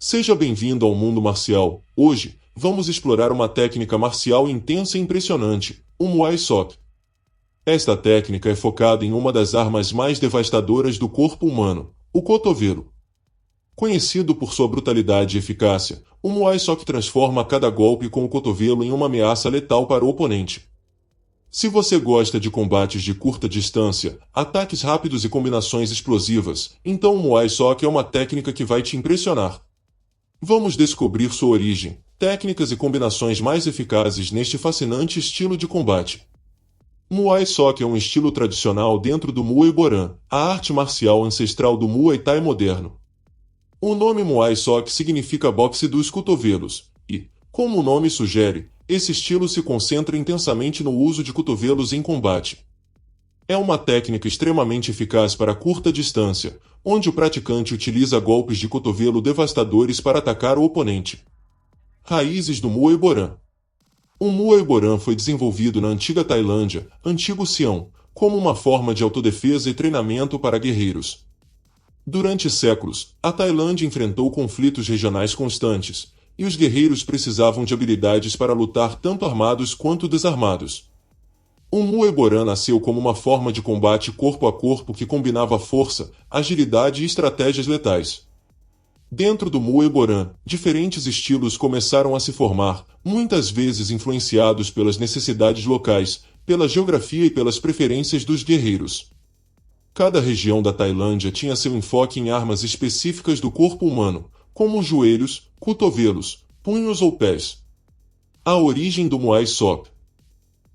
Seja bem-vindo ao mundo marcial. Hoje, vamos explorar uma técnica marcial intensa e impressionante, o Muay Sok. Esta técnica é focada em uma das armas mais devastadoras do corpo humano, o cotovelo. Conhecido por sua brutalidade e eficácia, o Muay Sok transforma cada golpe com o cotovelo em uma ameaça letal para o oponente. Se você gosta de combates de curta distância, ataques rápidos e combinações explosivas, então o Muay Sok é uma técnica que vai te impressionar. Vamos descobrir sua origem, técnicas e combinações mais eficazes neste fascinante estilo de combate. Muay Sok é um estilo tradicional dentro do Muay Boran, a arte marcial ancestral do Muay Thai moderno. O nome Muay Sok significa boxe dos cotovelos, e, como o nome sugere, esse estilo se concentra intensamente no uso de cotovelos em combate. É uma técnica extremamente eficaz para curta distância, onde o praticante utiliza golpes de cotovelo devastadores para atacar o oponente. Raízes do Muay Boran. O Muay Boran foi desenvolvido na antiga Tailândia, antigo Sião, como uma forma de autodefesa e treinamento para guerreiros. Durante séculos, a Tailândia enfrentou conflitos regionais constantes, e os guerreiros precisavam de habilidades para lutar tanto armados quanto desarmados. O Muay Boran nasceu como uma forma de combate corpo a corpo que combinava força, agilidade e estratégias letais. Dentro do Muay Boran, diferentes estilos começaram a se formar, muitas vezes influenciados pelas necessidades locais, pela geografia e pelas preferências dos guerreiros. Cada região da Tailândia tinha seu enfoque em armas específicas do corpo humano, como joelhos, cotovelos, punhos ou pés. A origem do Muay Sok.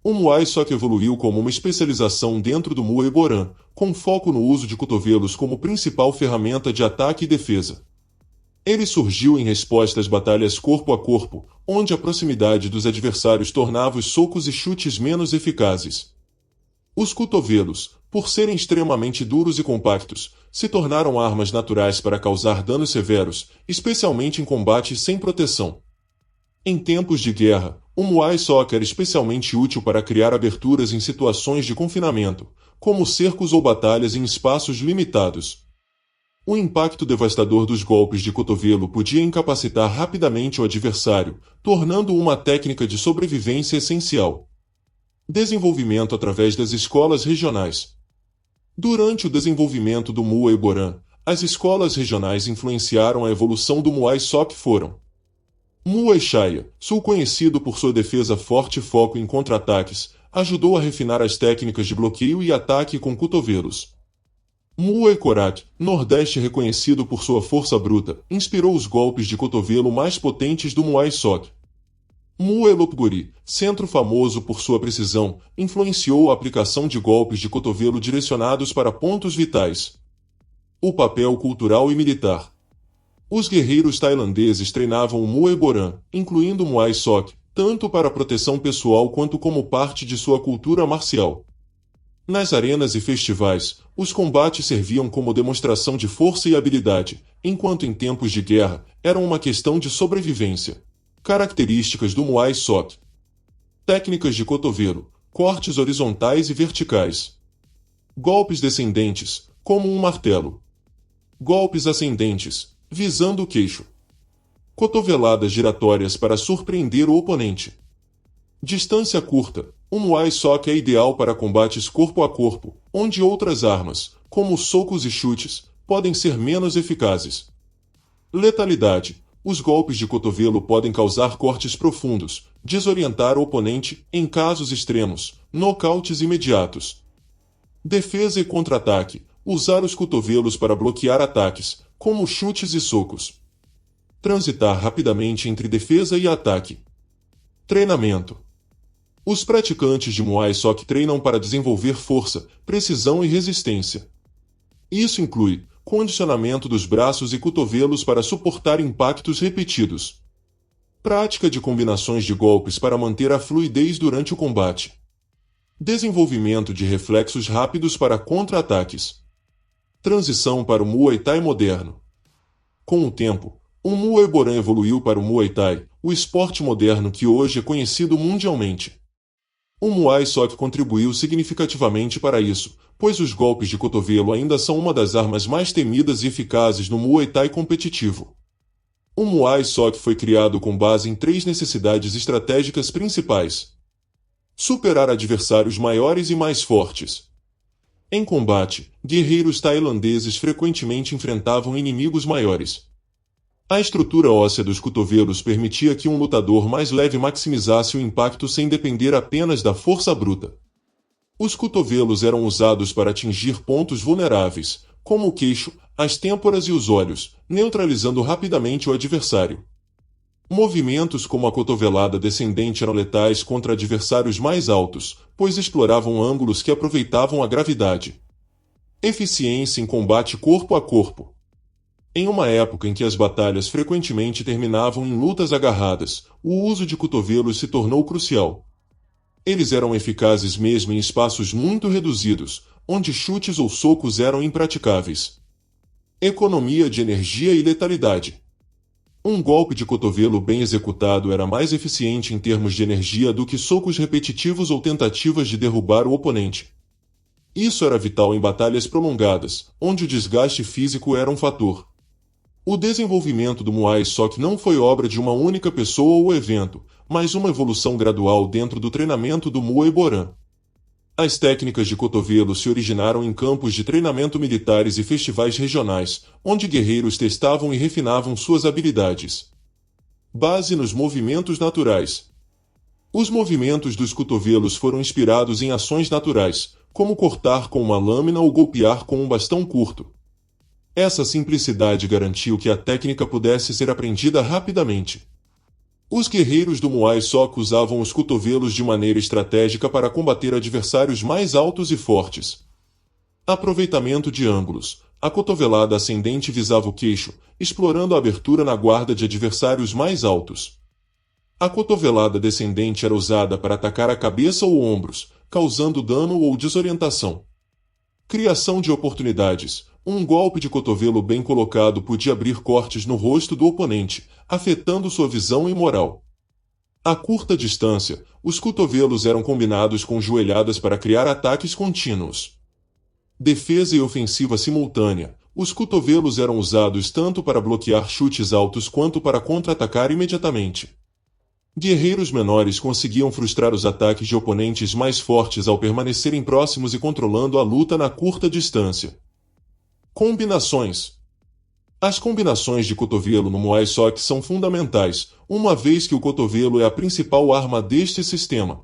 O Muay Sok evoluiu como uma especialização dentro do Muay Boran, com foco no uso de cotovelos como principal ferramenta de ataque e defesa. Ele surgiu em resposta às batalhas corpo a corpo, onde a proximidade dos adversários tornava os socos e chutes menos eficazes. Os cotovelos, por serem extremamente duros e compactos, se tornaram armas naturais para causar danos severos, especialmente em combates sem proteção. Em tempos de guerra, o Muay Sok era especialmente útil para criar aberturas em situações de confinamento, como cercos ou batalhas em espaços limitados. O impacto devastador dos golpes de cotovelo podia incapacitar rapidamente o adversário, tornando-o uma técnica de sobrevivência essencial. Desenvolvimento através das escolas regionais. Durante o desenvolvimento do Muay Boran, as escolas regionais influenciaram a evolução do Muay Sok foram Muay Chaya, sul conhecido por sua defesa forte e foco em contra-ataques, ajudou a refinar as técnicas de bloqueio e ataque com cotovelos. Muay Korat, nordeste reconhecido por sua força bruta, inspirou os golpes de cotovelo mais potentes do Muay Sok. Muay Lopburi, centro famoso por sua precisão, influenciou a aplicação de golpes de cotovelo direcionados para pontos vitais. O papel cultural e militar. Os guerreiros tailandeses treinavam o Muay Boran, incluindo o Muay Sok, tanto para proteção pessoal quanto como parte de sua cultura marcial. Nas arenas e festivais, os combates serviam como demonstração de força e habilidade, enquanto em tempos de guerra, eram uma questão de sobrevivência. Características do Muay Sok. Técnicas de cotovelo, cortes horizontais e verticais. Golpes descendentes, como um martelo. Golpes ascendentes, visando o queixo. Cotoveladas giratórias para surpreender o oponente. Distância curta. O Muay Sok é ideal para combates corpo a corpo, onde outras armas, como socos e chutes, podem ser menos eficazes. Letalidade. Os golpes de cotovelo podem causar cortes profundos, desorientar o oponente, em casos extremos, nocautes imediatos. Defesa e contra-ataque. Usar os cotovelos para bloquear ataques, como chutes e socos. Transitar rapidamente entre defesa e ataque. Treinamento. Os praticantes de Muay Sok treinam para desenvolver força, precisão e resistência. Isso inclui condicionamento dos braços e cotovelos para suportar impactos repetidos. Prática de combinações de golpes para manter a fluidez durante o combate. Desenvolvimento de reflexos rápidos para contra-ataques. Transição para o Muay Thai moderno. Com o tempo, o Muay Boran evoluiu para o Muay Thai, o esporte moderno que hoje é conhecido mundialmente. O Muay Sok contribuiu significativamente para isso, pois os golpes de cotovelo ainda são uma das armas mais temidas e eficazes no Muay Thai competitivo. O Muay Thai foi criado com base em 3 necessidades estratégicas principais: superar adversários maiores e mais fortes. Em combate, guerreiros tailandeses frequentemente enfrentavam inimigos maiores. A estrutura óssea dos cotovelos permitia que um lutador mais leve maximizasse o impacto sem depender apenas da força bruta. Os cotovelos eram usados para atingir pontos vulneráveis, como o queixo, as têmporas e os olhos, neutralizando rapidamente o adversário. Movimentos como a cotovelada descendente eram letais contra adversários mais altos, pois exploravam ângulos que aproveitavam a gravidade. Eficiência em combate corpo a corpo. Em uma época em que as batalhas frequentemente terminavam em lutas agarradas, o uso de cotovelos se tornou crucial. Eles eram eficazes mesmo em espaços muito reduzidos, onde chutes ou socos eram impraticáveis. Economia de energia e letalidade. Um golpe de cotovelo bem executado era mais eficiente em termos de energia do que socos repetitivos ou tentativas de derrubar o oponente. Isso era vital em batalhas prolongadas, onde o desgaste físico era um fator. O desenvolvimento do Muay Thai não foi obra de uma única pessoa ou evento, mas uma evolução gradual dentro do treinamento do Muay Boran. As técnicas de cotovelo se originaram em campos de treinamento militares e festivais regionais, onde guerreiros testavam e refinavam suas habilidades. Base nos movimentos naturais. Os movimentos dos cotovelos foram inspirados em ações naturais, como cortar com uma lâmina ou golpear com um bastão curto. Essa simplicidade garantiu que a técnica pudesse ser aprendida rapidamente. Os guerreiros do Muay Thai usavam os cotovelos de maneira estratégica para combater adversários mais altos e fortes. Aproveitamento de ângulos. A cotovelada ascendente visava o queixo, explorando a abertura na guarda de adversários mais altos. A cotovelada descendente era usada para atacar a cabeça ou ombros, causando dano ou desorientação. Criação de oportunidades. Um golpe de cotovelo bem colocado podia abrir cortes no rosto do oponente, afetando sua visão e moral. A curta distância, os cotovelos eram combinados com joelhadas para criar ataques contínuos. Defesa e ofensiva simultânea. Os cotovelos eram usados tanto para bloquear chutes altos quanto para contra-atacar imediatamente. Guerreiros menores conseguiam frustrar os ataques de oponentes mais fortes ao permanecerem próximos e controlando a luta na curta distância. Combinações. As combinações de cotovelo no Muay Thai são fundamentais, uma vez que o cotovelo é a principal arma deste sistema.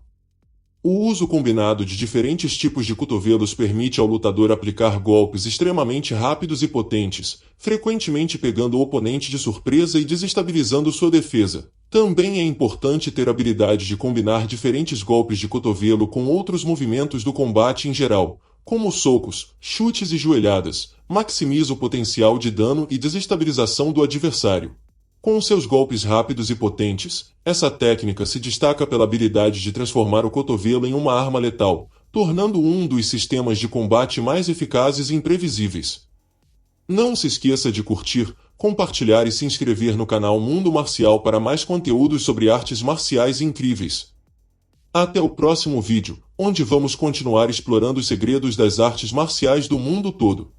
O uso combinado de diferentes tipos de cotovelos permite ao lutador aplicar golpes extremamente rápidos e potentes, frequentemente pegando o oponente de surpresa e desestabilizando sua defesa. Também é importante ter habilidade de combinar diferentes golpes de cotovelo com outros movimentos do combate em geral, como socos, chutes e joelhadas, maximiza o potencial de dano e desestabilização do adversário. Com seus golpes rápidos e potentes, essa técnica se destaca pela habilidade de transformar o cotovelo em uma arma letal, tornando um dos sistemas de combate mais eficazes e imprevisíveis. Não se esqueça de curtir, compartilhar e se inscrever no canal Mundo Marcial para mais conteúdos sobre artes marciais incríveis. Até o próximo vídeo, onde vamos continuar explorando os segredos das artes marciais do mundo todo.